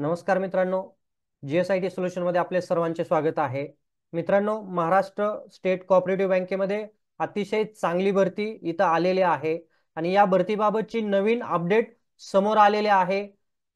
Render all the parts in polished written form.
नमस्कार मित्रांनो, GSIT solution मध्ये आपले सर्वांचे स्वागत आहे। मित्रांनो, महाराष्ट्र स्टेट कोऑपरेटिव्ह बँकेमध्ये अतिशय चांगली भरती इथं आलेली आहे आणि या भरतीबाबतची नवीन अपडेट समोर आलेले आहे।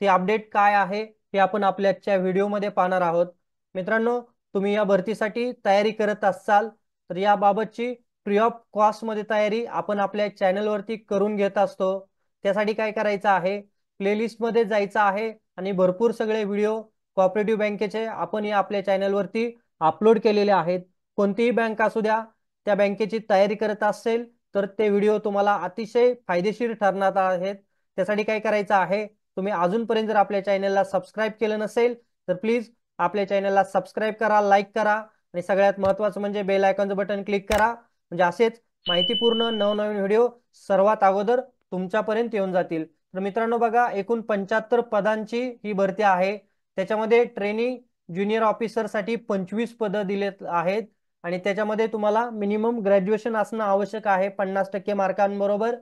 ती अपडेट काय आहे हे आपण आपल्याच्या व्हिडिओमध्ये पाहणार आहोत। मित्रांनो, तुम्ही या भरतीसाठी तयारी करत असाल तर याबाबतची फ्री ऑफ कॉस्ट मध्ये तयारी आपण आपल्या चॅनलवरती करून घेत असतो। त्यासाठी काय करायचं आहे, प्लेलिस्ट मध्ये जायचं आहे आणि भरपूर सगळे व्हिडिओ कोऑपरेटिव्ह बँकेचे आपण या आपल्या चॅनलवरती अपलोड केलेले आहेत। कोणतीही बँक असू द्या, त्या बँकेची तयारी करत असेल तर ते व्हिडिओ तुम्हाला अतिशय फायदेशीर ठरणार आहेत। त्यासाठी काय करायचं आहे, तुम्ही अजूनपर्यंत जर आपल्या चॅनलला सबस्क्राईब केलं नसेल तर प्लीज आपल्या चॅनलला सबस्क्राईब करा, लाईक करा आणि सगळ्यात महत्त्वाचं म्हणजे बेल आयकॉनचं बटन क्लिक करा, म्हणजे असेच माहितीपूर्ण नवनवीन व्हिडिओ सर्वात अगोदर तुमच्यापर्यंत येऊन जातील। तर मित्रांनो बघा, एकूण 75 पदांची ही भरती आहे। त्याच्यामध्ये ट्रेनिंग ज्युनियर ऑफिसर साठी 25 पद दिलेत आहेत आणि त्याच्यामध्ये तुम्हाला मिनिमम ग्रॅज्युएशन असणं आवश्यक आहे 50% मार्कांबरोबर।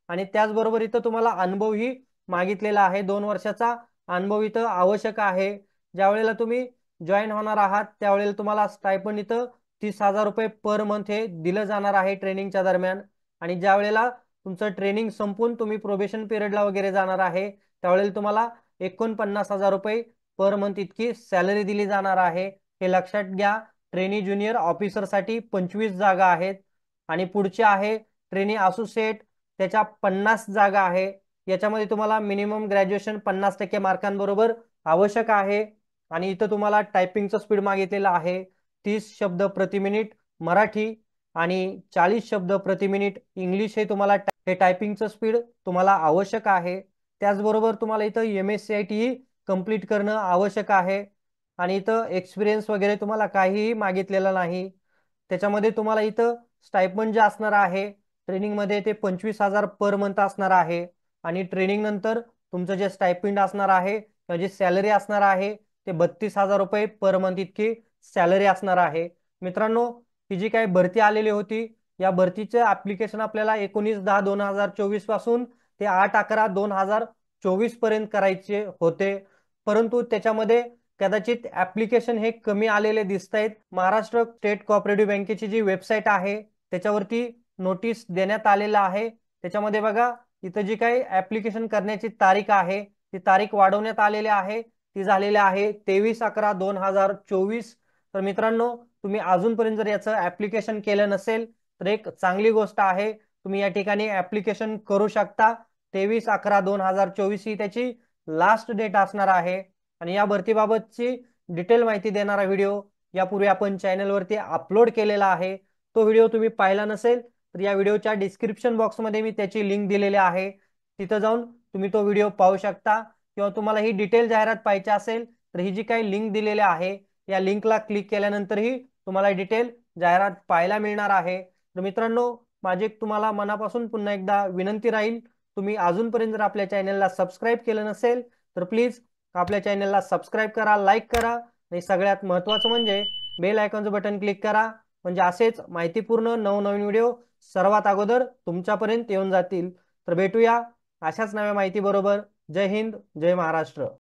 आणि त्याचबरोबर इथं तुम्हाला अनुभवही मागितलेला आहे, 2 वर्षाचा अनुभव इथं आवश्यक आहे। ज्या वेळेला तुम्ही जॉईन होणार आहात त्यावेळेला तुम्हाला स्टायपंड इथं 30,000 रुपये पर मंथ हे दिलं जाणार आहे ट्रेनिंगच्या दरम्यान। आणि ज्या वेळेला तुमचं ट्रेनिंग संपून तुम्ही प्रोबेशन पिरियडला वगैरे जाणार आहे त्यावेळेला तुम्हाला 49,000 रुपये पर मंथ इतकी सॅलरी दिली जाणार आहे। हे लक्षात घ्या। ट्रेनी ज्युनियर ऑफिसर साठी 25 जागा आहेत आणि पुढचे आहे ट्रेनी असोसिएट, त्याच्या 50 जागा आहे। याच्यामध्ये तुम्हाला मिनिमम ग्रॅज्युएशन 50% मार्कांबरोबर आवश्यक आहे। आणि इथं तुम्हाला टायपिंगचं स्पीड मागितलेलं आहे 30 शब्द प्रति मिनिट मराठी आणि 40 शब्द प्रति मिनिट इंग्लिश। हे तुम्हाला हे टायपिंगचं स्पीड तुम्हाला आवश्यक आहे। त्याचबरोबर तुम्हाला इथं MSCIT ही कंप्लीट करणं आवश्यक आहे आणि इथं एक्सपिरियन्स वगैरे तुम्हाला काहीही मागितलेलं नाही। त्याच्यामध्ये तुम्हाला इथं स्टायपंड जे असणार आहे ट्रेनिंग मध्ये ते 25,000 पर मंथ असणार आहे आणि ट्रेनिंग नंतर तुमचं जे स्टायपंड असणार आहे किंवा जी सॅलरी असणार आहे ते 32,000 रुपये पर मंथ इतकी सॅलरी असणार आहे। मित्रांनो, ही जी काही भरती आलेली होती या भरतीचे ऍप्लिकेशन आपल्याला 19/10/2024 पासून ते 8/11/2024 पर्यंत करायचे होते, परंतु त्याच्यामध्ये कदाचित ऍप्लिकेशन हे कमी आलेले दिसत आहेत। महाराष्ट्र स्टेट कोऑपरेटिव्ह बँकेची जी वेबसाईट आहे त्याच्यावरती नोटीस देण्यात आलेला आहे। त्याच्यामध्ये बघा, इथं जी काही ऍप्लिकेशन करण्याची तारीख आहे ती तारीख वाढवण्यात आलेली आहे, ती झालेली आहे 23/11/2024। तर मित्रांनो, तुम्ही अजूनपर्यंत जर याचं ऍप्लिकेशन केलं नसेल तर एक चांगली गोष्ट आहे, तुम्ही या ठिकाणी ऍप्लिकेशन करू शकता। 23/11/2024 ही त्याची लास्ट डेट असणार आहे आणि या भरतीबाबतची डिटेल माहिती देणारा व्हिडिओ यापूर्वी आपण चॅनलवरती अपलोड केलेला आहे। तो व्हिडिओ तुम्ही पाहिला नसेल तर या व्हिडिओच्या डिस्क्रिप्शन बॉक्समध्ये मी त्याची लिंक दिलेली आहे, तिथं जाऊन तुम्ही तो व्हिडिओ पाहू शकता। किंवा तुम्हाला ही डिटेल जाहिरात पाहिजे असेल तर ही जी काही लिंक दिलेली आहे या लिंकला क्लिक केल्यानंतरही तुम्हाला डिटेल जाहिरात पाहायला मिळणार आहे। तर मित्रांनो, माझी तुम्हाला मनापासून पुन्हा एकदा विनंती राहील, तुम्ही अजूनपर्यंत जर आपल्या चॅनलला सबस्क्राईब केलं नसेल तर प्लीज आपल्या चॅनलला सबस्क्राईब करा, लाईक करा आणि सगळ्यात महत्त्वाचं म्हणजे बेल आयकॉनचं बटन क्लिक करा, म्हणजे असेच माहितीपूर्ण नवनवीन व्हिडिओ सर्वात अगोदर तुमच्यापर्यंत येऊन जातील। तर भेटूया अशाच नव्या माहिती बरोबर। जय हिंद, जय महाराष्ट्र।